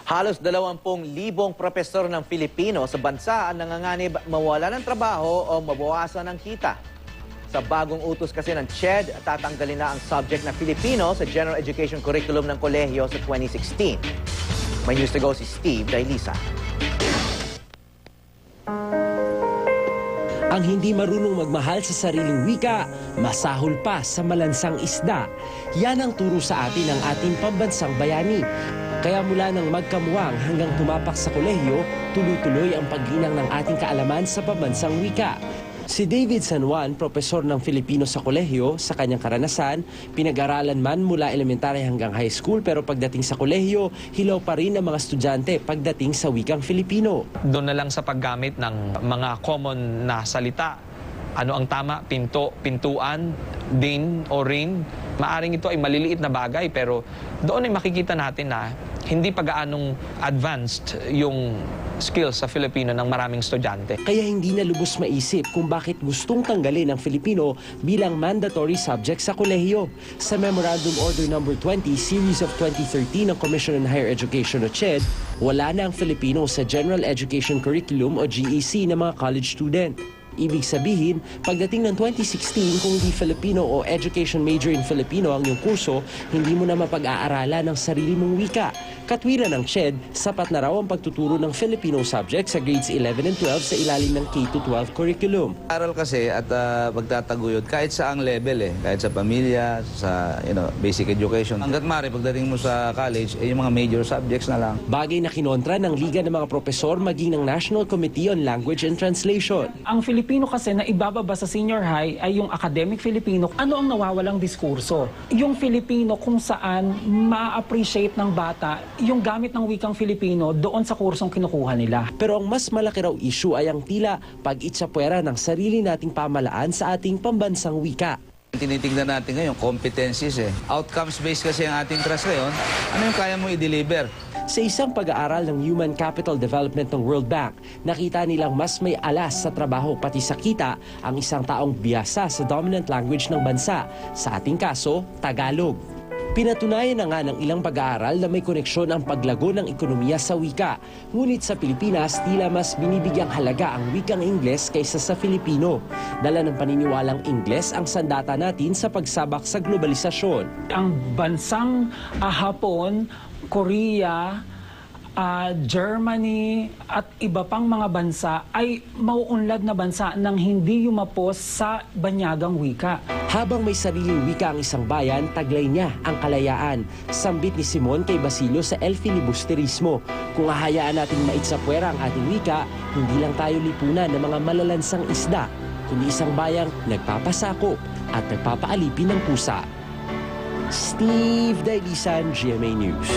Halos 20,000 propesor ng Filipino sa bansa ang nanganganib mawala ng trabaho o mabawasan ng kita. Sa bagong utos kasi ng CHED, tatanggalin na ang subject na Filipino sa General Education Curriculum ng kolehiyo sa 2016. May news to go si Steve Dailisa. Ang hindi marunong magmahal sa sariling wika, masahol pa sa malansang isda. Yan ang turo sa atin ng ating pambansang bayani. Kaya mula nang magkamuwang hanggang tumapak sa kolehiyo, tuloy-tuloy ang pagginang ng ating kaalaman sa pambansang wika. Si David San Juan, propesor ng Filipino sa kolehiyo, sa kanyang karanasan, pinag-aralan man mula elementary hanggang high school pero pagdating sa kolehiyo, hilaw pa rin ang mga estudyante pagdating sa wikang Filipino. Doon na lang sa paggamit ng mga common na salita. Ano ang tama? Pinto, pintuan, din o rin. Maaring ito ay maliliit na bagay pero doon ay makikita natin na hindi pa gaanong advanced yung skills sa Filipino ng maraming estudyante. Kaya hindi na lubos maisip kung bakit gustong tanggalin ang Filipino bilang mandatory subject sa kolehiyo. Sa Memorandum Order No. 20, Series of 2013 ng Commission on Higher Education o CHED, wala na ang Filipino sa General Education Curriculum o GEC ng mga college student. Ibig sabihin, pagdating ng 2016, kung di Filipino o Education Major in Filipino ang iyong kurso, hindi mo na mapag-aaralan ng sarili mong wika. Katwiran ng CHED, sapat na raw ang pagtuturo ng Filipino subject sa grades 11 and 12 sa ilalim ng K-12 curriculum. Aral kasi at pagtataguyod kahit sa ang level kahit sa pamilya, sa basic education. Hanggat maaari pagdating mo sa college, yung mga major subjects na lang. Bagay na kinontra ng Liga ng mga Propesor maging ng National Committee on Language and Translation. Ang Filipino kasi na ibababa sa senior high ay yung academic Filipino. Ano ang nawawalang diskurso? Yung Filipino kung saan ma-appreciate ng bata yung gamit ng wikang Filipino doon sa kursong kinukuha nila. Pero ang mas malaki raw issue ay ang tila pag-itsapwera ng sarili nating pamalaan sa ating pambansang wika. Tinitingnan natin ngayon, competencies Outcomes-based kasi ang ating class ngayon. Ano yung kaya mo i-deliver? Sa isang pag-aaral ng Human Capital Development ng World Bank, nakita nilang mas may alas sa trabaho pati sa kita ang isang taong biyasa sa dominant language ng bansa, sa ating kaso, Tagalog. Pinatunayan na nga ng ilang pag-aaral na may koneksyon ang paglago ng ekonomiya sa wika. Ngunit sa Pilipinas, tila mas binibigyang halaga ang wikang Ingles kaysa sa Filipino. Dala ng paniniwalang Ingles ang sandata natin sa pagsabak sa globalisasyon. Ang bansang Hapon, Korea, Germany at iba pang mga bansa ay mauunlad na bansa nang hindi yumapos sa banyagang wika. Habang may sariling wika ang isang bayan, taglay niya ang kalayaan. Sambit ni Simon kay Basilio sa El Filibusterismo. Kung hahayaan nating maitsapwera ang ating wika, hindi lang tayo lipunan ng mga malalansang isda, kundi isang bayang nagpapasakop at nagpapaalipin ng pusa. Steve Dailisan, GMA News.